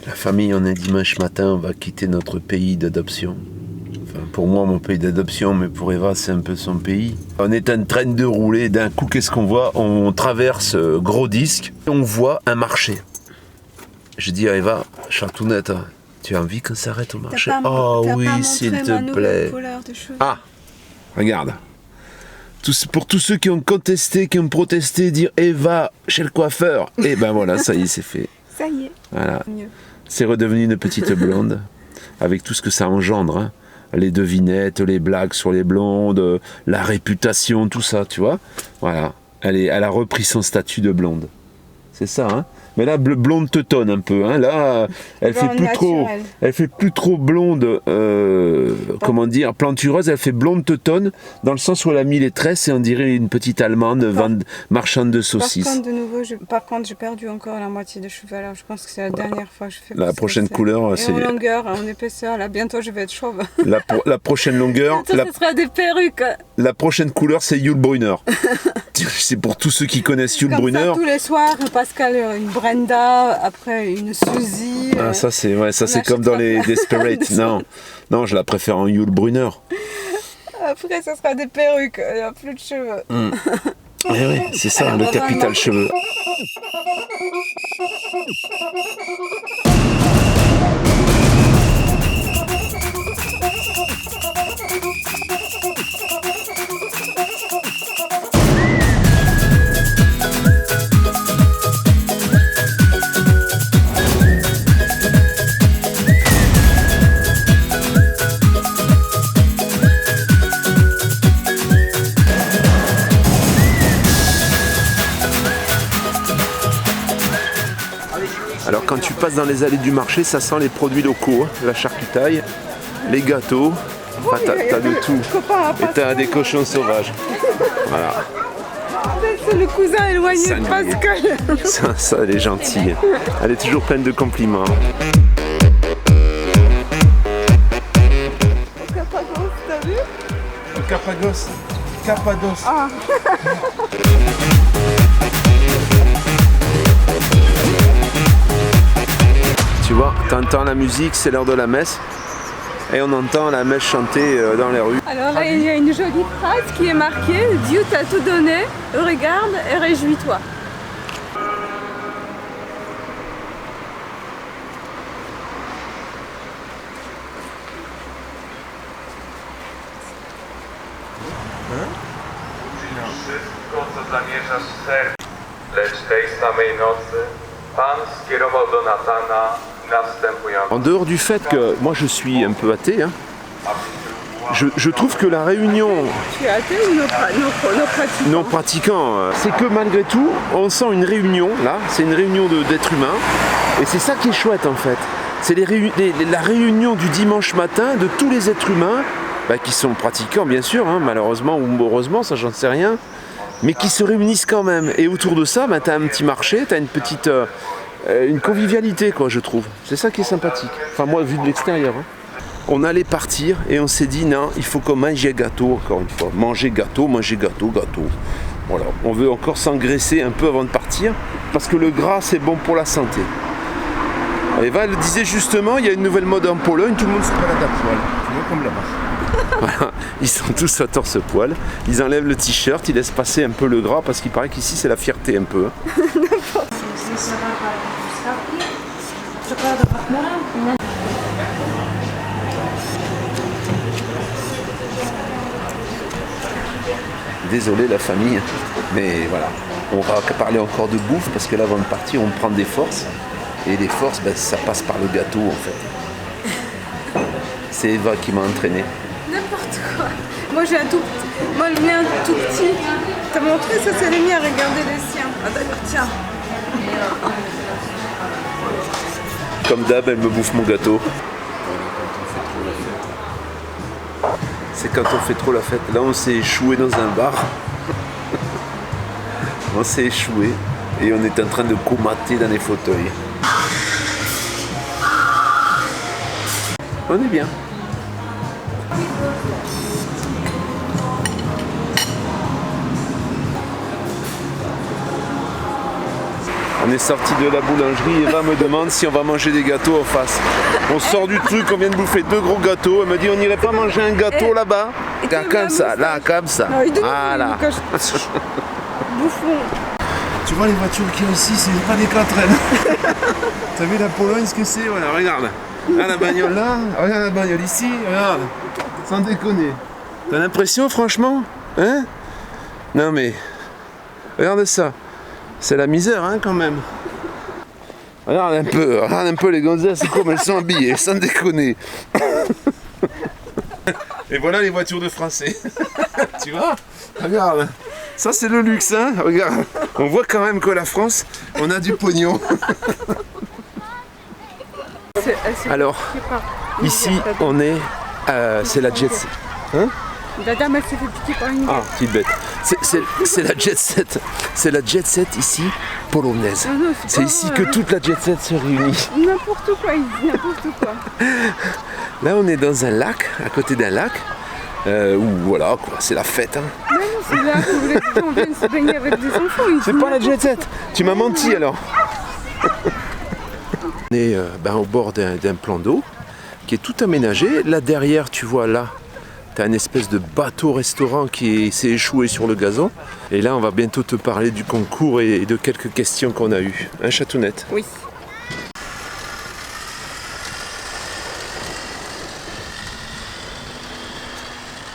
La famille, on est dimanche matin, on va quitter notre pays d'adoption. Enfin, pour moi, mon pays d'adoption, mais pour Eva, c'est un peu son pays. On est en train de rouler, d'un coup, qu'est-ce qu'on voit? On traverse Gros Disque, on voit un marché. Je dis à Eva, Chatounette, tu as envie qu'on s'arrête au marché? Oh oui, s'il te plaît. Ah, regarde. Pour tous ceux qui ont contesté, qui ont protesté, dire Eva chez le coiffeur, et ben voilà, ça y est, c'est fait. Ça y est. Voilà. C'est redevenu une petite blonde, avec tout ce que ça engendre. Hein. Les devinettes, les blagues sur les blondes, la réputation, tout ça, tu vois. Voilà. Elle a repris son statut de blonde. C'est ça, hein. Mais là, blonde teutonne un peu. Hein. Là, elle fait plus trop blonde, comment dire, plantureuse. Elle fait blonde teutonne dans le sens où elle a mis les tresses et on dirait une petite allemande marchande de saucisses. Par contre, j'ai perdu encore la moitié de cheveux. Alors, je pense que c'est la dernière fois que je fais. La prochaine couleur, c'est. En longueur, en épaisseur. Là, bientôt, je vais être chauve. La prochaine longueur. Ce sera des perruques. La prochaine couleur, c'est Yul Brunner. C'est pour tous ceux qui connaissent Yul Brunner. Ça, tous les soirs, Pascal, une Brenda, après une Suzy. Ah, ça c'est comme dans les Desperate. Non, je la préfère en Yul Brunner. Après, ça sera des perruques, il n'y a plus de cheveux. Oui, c'est ça, le capital cheveux. Alors quand tu passes dans les allées du marché, ça sent les produits locaux, hein, la charcutaille, les gâteaux, enfin, t'as de tout. Et t'as des cochons sauvages. Voilà. C'est le cousin éloigné de Pascal. Ça, elle est gentille. Elle est toujours pleine de compliments. Cappadoce, t'as vu? Cappadoce. Ah. Tu vois, t'entends la musique, c'est l'heure de la messe. Et on entend la messe chanter dans les rues. Alors là, il y a une jolie phrase qui est marquée « Dieu t'a tout donné, regarde et réjouis-toi ». Wszystko, co zamierzasz w sercu, lecz tej samej nocy Pan skierował do Natana następujące. En dehors du fait que moi je suis un peu athée, hein, je trouve que la réunion Tu es athée ou non pratiquants? non pratiquants, c'est que malgré tout, on sent une réunion, là, c'est une réunion d'êtres humains, et c'est ça qui est chouette en fait. C'est la réunion du dimanche matin de tous les êtres humains, qui sont pratiquants bien sûr, hein, malheureusement ou heureusement, ça j'en sais rien, mais qui se réunissent quand même. Et autour de ça, tu as un petit marché, tu as une petite une convivialité, quoi, je trouve. C'est ça qui est sympathique. Enfin moi, vu de l'extérieur. Hein. On allait partir et on s'est dit non, il faut qu'on mange gâteau encore une fois. Manger gâteau. Voilà, on veut encore s'engraisser un peu avant de partir parce que le gras c'est bon pour la santé. Eva le disait justement, il y a une nouvelle mode en Pologne, tout le monde se balade à poil. Tu vois comme là-bas. Voilà, ils sont tous à torse-poil, ils enlèvent le t-shirt, ils laissent passer un peu le gras parce qu'il paraît qu'ici c'est la fierté un peu. Désolé la famille, mais voilà, on va parler encore de bouffe parce que là avant de partir on prend des forces et les forces ça passe par le gâteau en fait. C'est Eva qui m'a entraîné. N'importe quoi. Moi j'ai un tout petit. Moi le mien tout petit. T'as montré ça, c'est les miens, regardez les siens. Ah d'accord, tiens. Comme d'hab, elle me bouffe mon gâteau. C'est quand on fait trop la fête. Là on s'est échoué dans un bar. On s'est échoué et on est en train de comater dans les fauteuils. On est bien. On est sorti de la boulangerie, Eva me demande si on va manger des gâteaux en face. On sort du truc, on vient de bouffer 2 gros gâteaux. Elle me dit on n'irait pas manger un gâteau là-bas. Là, comme ça, là, comme ça. Voilà. Bouffon. Tu vois les voitures qu'il y a ici, c'est pas des 4L. T'as vu la Pologne, ce que c'est? Voilà, regarde. Là, la bagnole là, regarde la bagnole ici, regarde. Sans déconner. T'as l'impression, franchement? Hein? Non mais, regarde ça. C'est la misère, hein, quand même. Regarde un peu les gonzesses, comme elles sont habillées, sans déconner. Et voilà les voitures de Français. Tu vois? Regarde. Ça c'est le luxe, hein. Regarde. On voit quand même que la France, on a du pognon. Alors, ici, on est... c'est la jet set. Hein? La dame, elle s'est fait piquer par une... Ah, petite bête. C'est la jet set. C'est la jet set ici, polonaise. C'est ici que toute la jet set se réunit. N'importe quoi, il dit n'importe quoi. Là, on est dans un lac, à côté d'un lac. Où voilà, quoi, c'est la fête. Hein. Non, c'est là où les gens viennent se baigner avec des enfants. C'est pas la jet set. Tu m'as menti alors. On est au bord d'un plan d'eau qui est tout aménagé. Là derrière, tu vois là, tu as une espèce de bateau-restaurant qui s'est échoué sur le gazon. Et là, on va bientôt te parler du concours et de quelques questions qu'on a eues. Hein, Chatounette? Oui.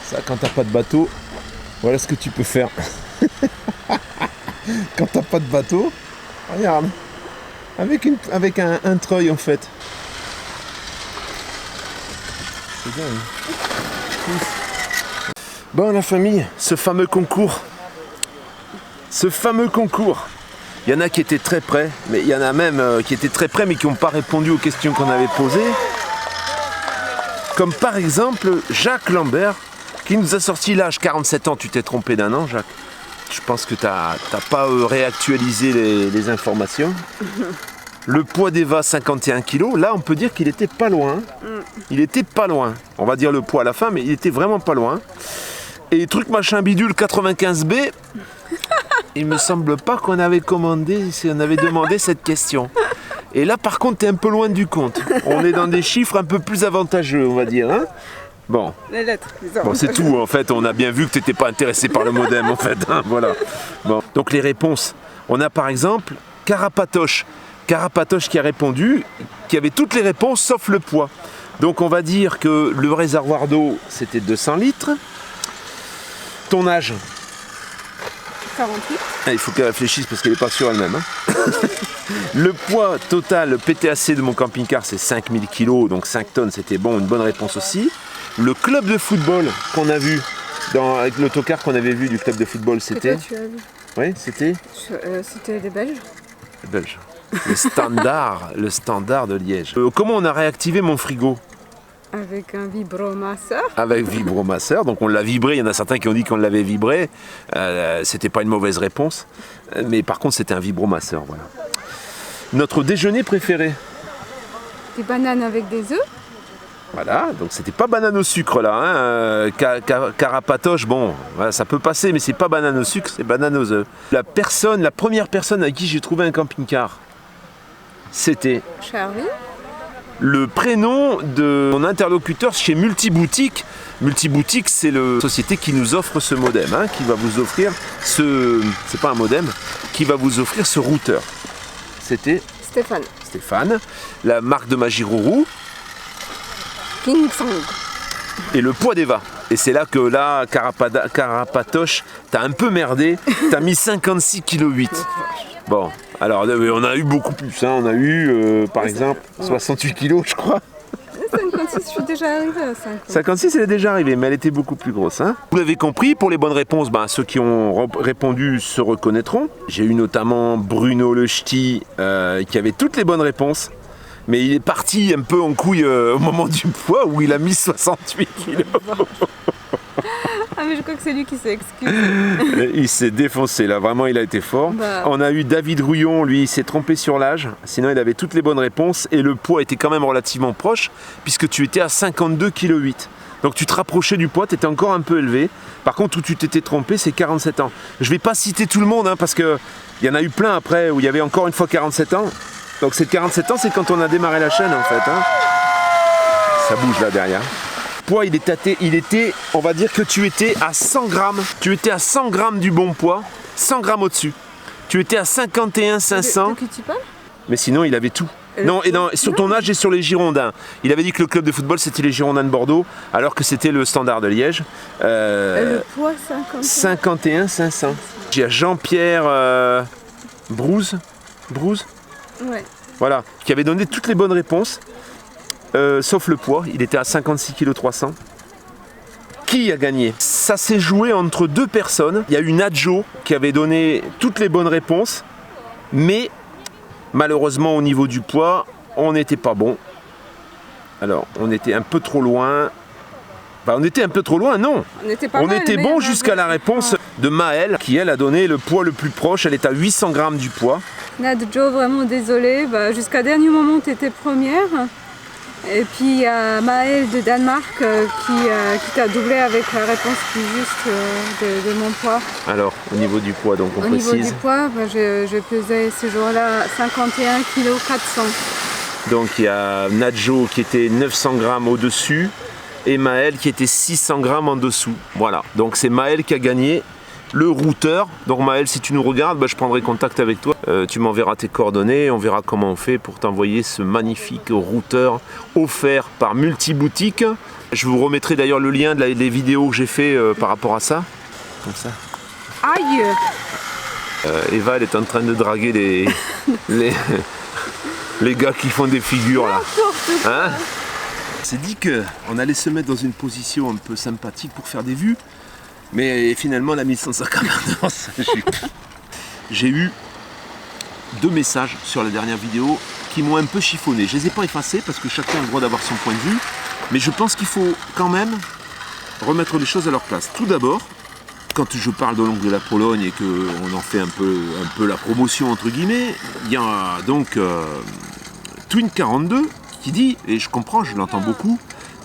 Ça, quand t'as pas de bateau, voilà ce que tu peux faire. Quand t'as pas de bateau, regarde, avec un treuil en fait. C'est dingue. Bon la famille, ce fameux concours. Il y en a qui étaient très près, mais il y en a même qui étaient très près mais qui n'ont pas répondu aux questions qu'on avait posées. Comme par exemple Jacques Lambert, qui nous a sorti l'âge 47 ans. Tu t'es trompé d'un an, Jacques. Je pense que t'as pas réactualisé les informations. Le poids d'Eva, 51 kg. Là, on peut dire qu'il était pas loin. Il était pas loin. On va dire le poids à la fin, mais il était vraiment pas loin. Et truc machin bidule 95B, il me semble pas qu'on avait demandé cette question. Et là, par contre, t'es un peu loin du compte. On est dans des chiffres un peu plus avantageux, on va dire. Hein? Bon. Les lettres. Bon, c'est tout en fait, on a bien vu que tu n'étais pas intéressé par le modem en fait, hein, voilà. Bon. Donc les réponses, on a par exemple Carapatoche qui a répondu, qui avait toutes les réponses sauf le poids. Donc on va dire que le réservoir d'eau c'était 200 litres. Ton âge? 48. Ah, il faut qu'elle réfléchisse parce qu'elle n'est pas sûre elle-même. Hein. Le poids total, le PTAC de mon camping-car c'est 5000 kg, donc 5 tonnes c'était bon, une bonne réponse aussi. Le club de football qu'on a vu, avec l'autocar qu'on avait vu du club de football, c'était... Tu as vu? Oui, c'était... C'était les Belges. Les Belges. Le standard de Liège. Comment on a réactivé mon frigo? Avec un vibromasseur. Avec vibromasseur, donc on l'a vibré, il y en a certains qui ont dit qu'on l'avait vibré. C'était pas une mauvaise réponse, mais par contre c'était un vibromasseur, voilà. Notre déjeuner préféré? Des bananes avec des œufs. Voilà, donc c'était pas banane au sucre là, hein. Carapatoche, bon, voilà, ça peut passer, mais c'est pas banane au sucre, c'est banane aux œufs. La première personne avec qui j'ai trouvé un camping-car, c'était Charlie. le prénom de mon interlocuteur chez Multiboutique. Multiboutique, c'est la société qui nous offre ce modem, hein, qui va vous offrir c'est pas un modem, qui va vous offrir ce routeur. C'était Stéphane, la marque de Majirourou. King Song. Et le poids d'Eva. Et c'est là que là, Carapatoche, t'as un peu merdé, t'as mis 56,8 kg. Bon, alors on a eu beaucoup plus, hein. On a eu par exemple 68 kg je crois. 56, je suis déjà arrivée à 50. 56, elle est déjà arrivée, mais elle était beaucoup plus grosse. Hein. Vous l'avez compris, pour les bonnes réponses, ceux qui ont répondu se reconnaîtront. J'ai eu notamment Bruno Le Ch'ti qui avait toutes les bonnes réponses. Mais il est parti un peu en couille au moment du poids où il a mis 68 kilos. Ah mais je crois que c'est lui qui s'est excusé. Il s'est défoncé là, vraiment il a été fort. On a eu David Rouillon, lui il s'est trompé sur l'âge, sinon il avait toutes les bonnes réponses et le poids était quand même relativement proche puisque tu étais à 52,8 kg. Donc tu te rapprochais du poids, tu étais encore un peu élevé. Par contre, où tu t'étais trompé, c'est 47 ans. Je vais pas citer tout le monde, hein, parce qu'il y en a eu plein après où il y avait encore une fois 47 ans. Donc c'est 47 ans, c'est quand on a démarré la chaîne en fait. Hein. Ça bouge là derrière. Le poids, il était, on va dire que tu étais à 100 grammes. Tu étais à 100 grammes du bon poids, 100 grammes au-dessus. Tu étais à 51 500. De qui tu parles? Mais sinon, il avait tout. Non, et sur ton âge et sur les Girondins. Il avait dit que le club de football, c'était les Girondins de Bordeaux, alors que c'était le Standard de Liège. Le poids, 51 500. J'ai Jean-Pierre Brouze, Ouais. voilà, qui avait donné toutes les bonnes réponses, sauf le poids. Il était à 56 kg 300. Qui a gagné? Ça s'est joué entre deux personnes. Il y a eu Nadjo qui avait donné toutes les bonnes réponses, mais malheureusement au niveau du poids, on n'était pas bon. Alors, on était un peu trop loin. Bah, on était un peu trop loin, non. On était bon jusqu'à la réponse de Maëlle, qui elle a donné le poids le plus proche. Elle est à 800 grammes du poids. Nadjo, vraiment désolée. Bah, jusqu'à dernier moment, tu étais première. Et puis il y a Maëlle de Danemark qui t'a doublé avec la réponse plus juste de mon poids. Alors, au niveau du poids, donc on précise. Au niveau du poids, bah, je pesais ce jour-là 51 kg 400. Donc il y a Nadjo qui était 900 grammes au-dessus et Maëlle qui était 600 grammes en dessous. Voilà, donc c'est Maëlle qui a gagné. Le routeur, donc Maëlle, si tu nous regardes, bah, je prendrai contact avec toi. Tu m'enverras tes coordonnées, on verra comment on fait pour t'envoyer ce magnifique routeur offert par Multiboutique. Je vous remettrai d'ailleurs le lien des vidéos que j'ai fait par rapport à ça. Comme ça. Aïe! Eva, elle est en train de draguer les gars qui font des figures là. Hein? C'est dit qu'on allait se mettre dans une position un peu sympathique pour faire des vues. Mais finalement, on a mis 150 dans sa jupe. J'ai eu 2 messages sur la dernière vidéo qui m'ont un peu chiffonné. Je ne les ai pas effacés parce que chacun a le droit d'avoir son point de vue. Mais je pense qu'il faut quand même remettre les choses à leur place. Tout d'abord, quand je parle de l'oncle de la Pologne et qu'on en fait un peu la promotion entre guillemets, il y a donc Twin42 qui dit, et je comprends, je l'entends beaucoup,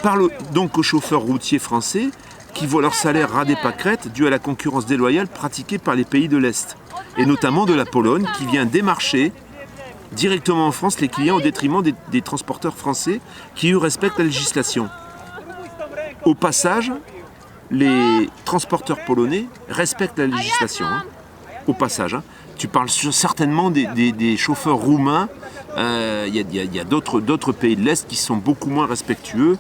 parle donc aux chauffeurs routiers français qui voient leur salaire ras des pâquerettes dû à la concurrence déloyale pratiquée par les pays de l'Est, et notamment de la Pologne, qui vient démarcher directement en France les clients au détriment des transporteurs français qui, eux, respectent la législation. Au passage, les transporteurs polonais respectent la législation. Hein. Au passage, hein. Tu parles certainement des chauffeurs roumains. Il y a d'autres pays de l'Est qui sont beaucoup moins respectueux.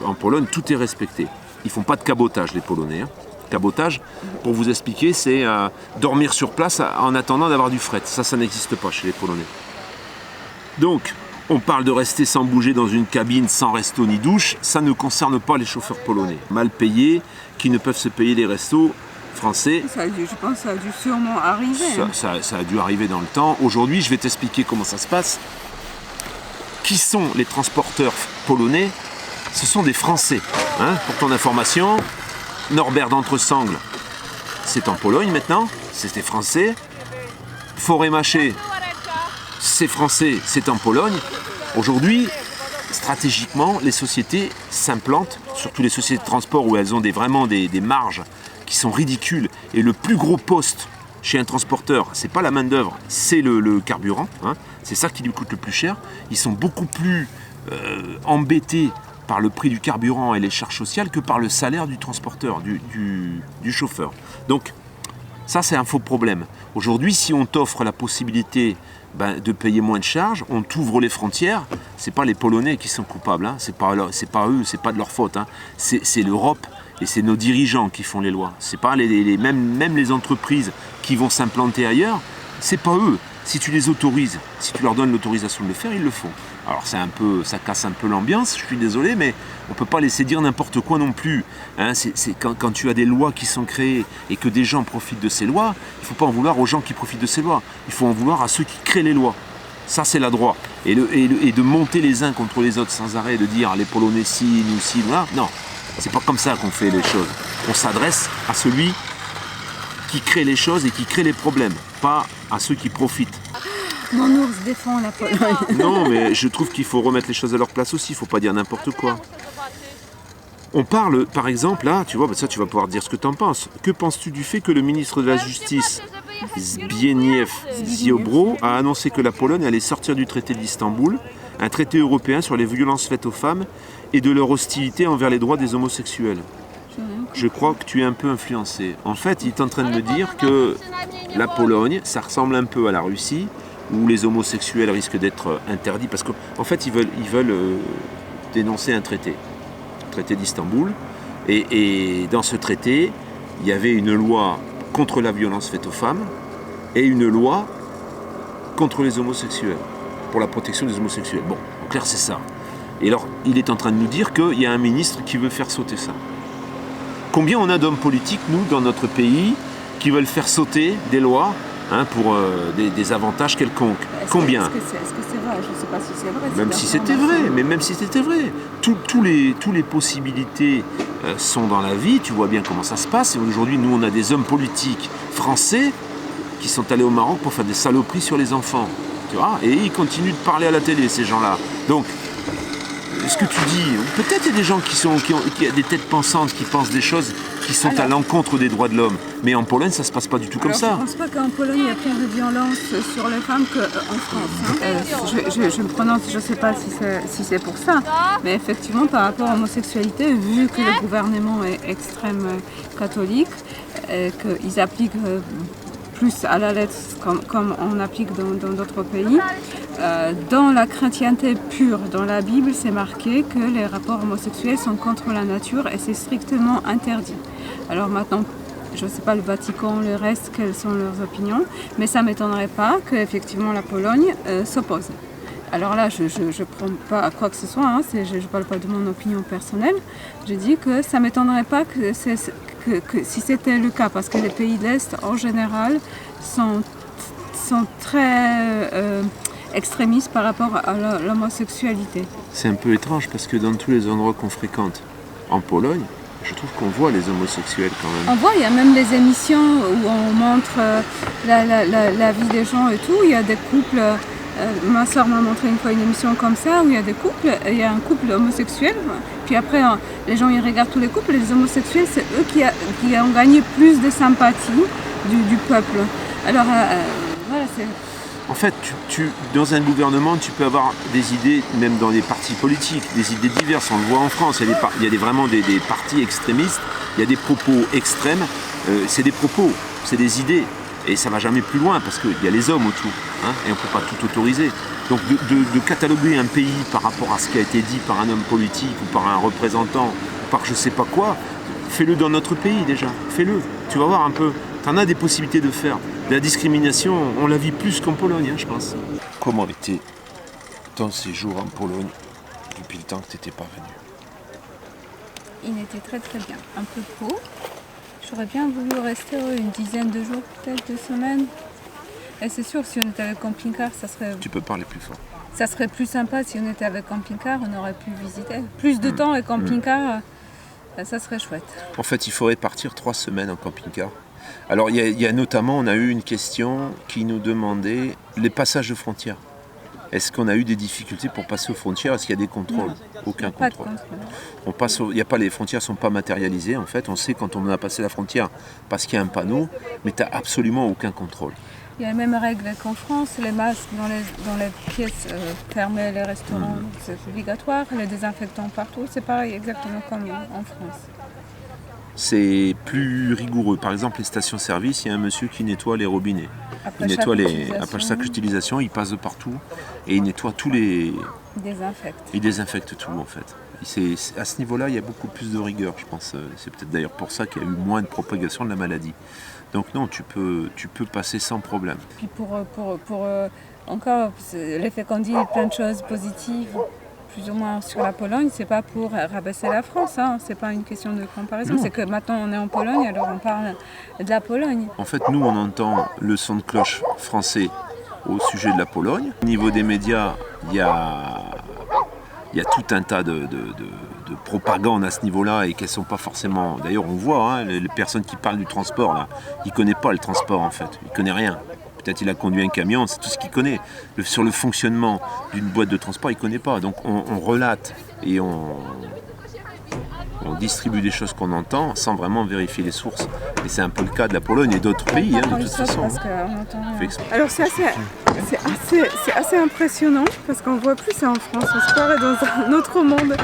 En Pologne, tout est respecté. Ils font pas de cabotage, les Polonais. Hein. Cabotage, pour vous expliquer, c'est dormir sur place en attendant d'avoir du fret. Ça n'existe pas chez les Polonais. Donc, on parle de rester sans bouger dans une cabine sans resto ni douche. Ça ne concerne pas les chauffeurs polonais. Mal payés, qui ne peuvent se payer les restos français. Je pense que ça a dû sûrement arriver. Ça a dû arriver dans le temps. Aujourd'hui, je vais t'expliquer comment ça se passe. Qui sont les transporteurs polonais? Ce sont des Français. Hein, pour ton information, Norbert d'Entresangles, c'est en Pologne maintenant, c'était français. Forêt-Mâché, c'est français, c'est en Pologne. Aujourd'hui, stratégiquement, les sociétés s'implantent, surtout les sociétés de transport où elles ont vraiment des marges qui sont ridicules. Et le plus gros poste chez un transporteur, c'est pas la main-d'œuvre, c'est le carburant. Hein. C'est ça qui lui coûte le plus cher. Ils sont beaucoup plus embêtés par le prix du carburant et les charges sociales que par le salaire du transporteur, du chauffeur. Donc, ça, c'est un faux problème. Aujourd'hui, si on t'offre la possibilité de payer moins de charges, on t'ouvre les frontières, c'est pas les Polonais qui sont coupables, hein. C'est pas eux, c'est pas de leur faute. Hein. C'est l'Europe et c'est nos dirigeants qui font les lois. C'est pas même les entreprises qui vont s'implanter ailleurs, c'est pas eux. Si tu les autorises, si tu leur donnes l'autorisation de le faire, ils le font. Alors ça casse un peu l'ambiance, je suis désolé, mais on ne peut pas laisser dire n'importe quoi non plus. Hein, c'est quand tu as des lois qui sont créées et que des gens profitent de ces lois, il ne faut pas en vouloir aux gens qui profitent de ces lois. Il faut en vouloir à ceux qui créent les lois. Ça, c'est la droit. Et de monter les uns contre les autres sans arrêt, de dire les Polonais ci, nous ci, là, non. C'est pas comme ça qu'on fait les choses. On s'adresse à celui qui crée les choses et qui crée les problèmes, pas à ceux qui profitent. Mon ours défend la Pologne. Non, mais je trouve qu'il faut remettre les choses à leur place aussi, il ne faut pas dire n'importe quoi. On parle, par exemple, là, tu vois, ça tu vas pouvoir dire ce que tu en penses. Que penses-tu du fait que le ministre de la Justice, Zbigniew Ziobro, a annoncé que la Pologne allait sortir du traité d'Istanbul, un traité européen sur les violences faites aux femmes et de leur hostilité envers les droits des homosexuels? Je crois que tu es un peu influencé. En fait, il est en train de me dire que la Pologne, ça ressemble un peu à la Russie, où les homosexuels risquent d'être interdits, parce qu'en fait, ils veulent dénoncer un traité d'Istanbul, et dans ce traité, il y avait une loi contre la violence faite aux femmes, et une loi contre les homosexuels, pour la protection des homosexuels. Bon, en clair, c'est ça. Et alors, il est en train de nous dire qu'il y a un ministre qui veut faire sauter ça. Combien on a d'hommes politiques, nous, dans notre pays, qui veulent faire sauter des lois pour des avantages quelconques? Combien? Est-ce que c'est vrai? Je ne sais pas si c'est vrai. Même si c'était vrai, mais même si c'était vrai. Tous les possibilités sont dans la vie, tu vois bien comment ça se passe. Et aujourd'hui, nous, on a des hommes politiques français qui sont allés au Maroc pour faire des saloperies sur les enfants. Tu vois, et ils continuent de parler à la télé, ces gens-là. Donc, ce que tu dis, peut-être il y a des gens qui ont des têtes pensantes, qui pensent des choses qui sont à l'encontre des droits de l'homme. Mais en Pologne, ça ne se passe pas du tout comme ça. Je ne pense pas qu'en Pologne, il y a plus de violence sur les femmes qu'en France. Je me prononce, je ne sais pas si c'est pour ça. Mais effectivement, par rapport à l'homosexualité, vu que le gouvernement est extrême catholique, qu'ils appliquent plus à la lettre comme on applique dans d'autres pays, dans la chrétienté pure, dans la Bible, c'est marqué que les rapports homosexuels sont contre la nature et c'est strictement interdit. Alors maintenant, je ne sais pas le Vatican, le reste, quelles sont leurs opinions, mais ça ne m'étonnerait pas qu'effectivement la Pologne s'oppose. Alors là, je ne prends pas à quoi que ce soit, hein, je ne parle pas de mon opinion personnelle, je dis que ça ne m'étonnerait pas que si c'était le cas, parce que les pays de l'Est, en général, sont très extrémistes par rapport à l'homosexualité. C'est un peu étrange, parce que dans tous les endroits qu'on fréquente en Pologne, je trouve qu'on voit les homosexuels quand même. On voit, il y a même des émissions où on montre la vie des gens et tout. Il y a des couples, ma soeur m'a montré une fois une émission comme ça, où il y a des couples, il y a un couple homosexuel, puis après les gens ils regardent tous les couples, et les homosexuels c'est eux qui ont gagné plus de sympathie du peuple. Alors voilà, c'est... En fait, dans un gouvernement, tu peux avoir des idées, même dans les partis politiques, des idées diverses. On le voit en France, il y a vraiment des partis extrémistes, il y a des propos extrêmes. C'est des propos, c'est des idées. Et ça ne va jamais plus loin parce qu'il y a les hommes autour. Et on ne peut pas tout autoriser. Donc de cataloguer un pays par rapport à ce qui a été dit par un homme politique ou par un représentant, ou par je ne sais pas quoi, fais-le dans notre pays déjà. Fais-le. Tu vas voir un peu. Tu en as des possibilités de faire. La discrimination, on la vit plus qu'en Pologne, je pense. Comment était ton séjour en Pologne depuis le temps que tu n'étais pas venu? Il était très très bien. Un peu court. J'aurais bien voulu rester une dizaine de jours, peut-être 2 semaines. Et c'est sûr, si on était avec camping-car, ça serait... Tu peux parler plus fort. Ça serait plus sympa si on était avec camping-car, on aurait pu visiter. Plus de temps avec camping-car, ça serait chouette. En fait, il faudrait partir 3 semaines en camping-car. Alors, il y a notamment, on a eu une question qui nous demandait les passages de frontières. Est-ce qu'on a eu des difficultés pour passer aux frontières? Est-ce qu'il y a des contrôles? Non. Aucun Pas contrôle. de contrôle. Les frontières ne sont pas matérialisées. En fait, on sait quand on a passé la frontière parce qu'il y a un panneau, mais tu n'as absolument aucun contrôle. Il y a les mêmes règles qu'en France, les masques dans les pièces fermées, les restaurants, c'est obligatoire, les désinfectants partout, c'est pareil exactement comme en France. C'est plus rigoureux. Par exemple, les stations-service, il y a un monsieur qui nettoie les robinets. Après chaque utilisation, il passe de partout et il nettoie tous les... Il désinfecte tout en fait. À ce niveau-là, il y a beaucoup plus de rigueur, je pense. C'est peut-être d'ailleurs pour ça qu'il y a eu moins de propagation de la maladie. Donc non, tu peux passer sans problème. Puis pour encore, l'effet qu'on dit plein de choses positives, plus ou moins sur la Pologne, c'est pas pour rabaisser la France, c'est pas une question de comparaison, c'est que maintenant on est en Pologne, alors on parle de la Pologne. En fait, nous on entend le son de cloche français au sujet de la Pologne. Au niveau des médias, il y a tout un tas de propagande à ce niveau-là et qu'elles sont pas forcément... D'ailleurs, on voit, les personnes qui parlent du transport, là, ils ne connaissent pas le transport en fait, ils ne connaissent rien. Peut-être il a conduit un camion, c'est tout ce qu'il connaît. Sur le fonctionnement d'une boîte de transport, il ne connaît pas. Donc on relate et on distribue des choses qu'on entend sans vraiment vérifier les sources. Et c'est un peu le cas de la Pologne et d'autres pays, hein, de toute façon. Alors c'est assez impressionnant parce qu'on voit plus ça en France, on se croirait dans un autre monde.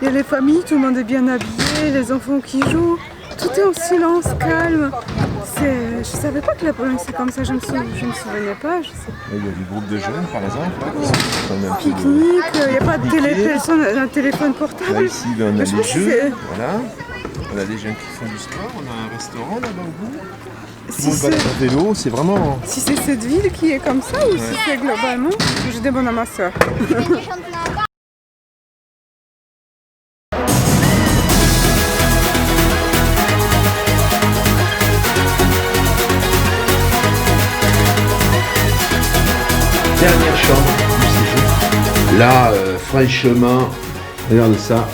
Il y a les familles, tout le monde est bien habillé, les enfants qui jouent, tout est en silence, calme. Je savais pas que la Pologne c'est comme ça, je me souvenais pas. Il y a des groupes de jeunes par exemple. Pique-nique, il n'y a pas de un téléphone portable. Là ici on a les jeux, voilà. On a des gens qui font du sport, on a un restaurant là-bas au bout. Tout le monde va à vélo, c'est vraiment... Si c'est cette ville qui est comme ça ou si c'est globalement, je demande à ma soeur. Dernière chambre du séjour. Là, franchement, regarde ça.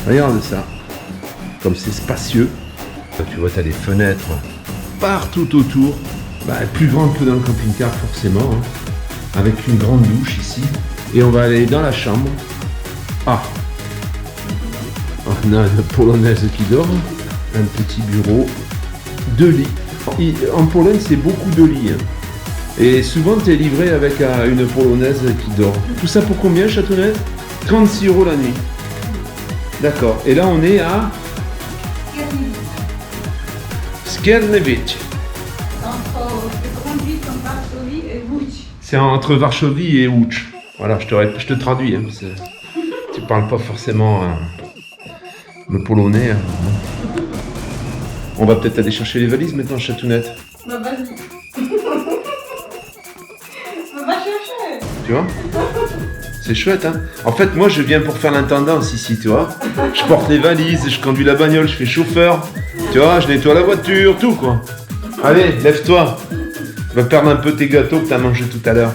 Regarde ça. Comme c'est spacieux. Tu vois, tu as des fenêtres partout autour. Plus grandes que dans le camping-car, forcément. Hein. Avec une grande douche ici. Et on va aller dans la chambre. Ah! On a une polonaise qui dort. Un petit bureau. 2 lits. En Pologne, c'est beaucoup de lits. Hein. Et souvent, tu es livré avec une polonaise qui dort. Tout ça pour combien, Châteauneuf? 36 € la nuit. D'accord. Et là, on est à Skierniewice. C'est entre Varsovie et Łódź. Voilà, je te traduis. Hein, tu parles pas forcément le polonais. Hein. On va peut-être aller chercher les valises maintenant, Châteauneuf. Bah vas-y. Va chercher. Tu vois? C'est chouette, hein? En fait, moi, je viens pour faire l'intendance ici, tu vois? Je porte les valises, je conduis la bagnole, je fais chauffeur. Tu vois, je nettoie la voiture, tout, quoi. Allez, lève-toi. Tu vas perdre un peu tes gâteaux que tu as mangés tout à l'heure.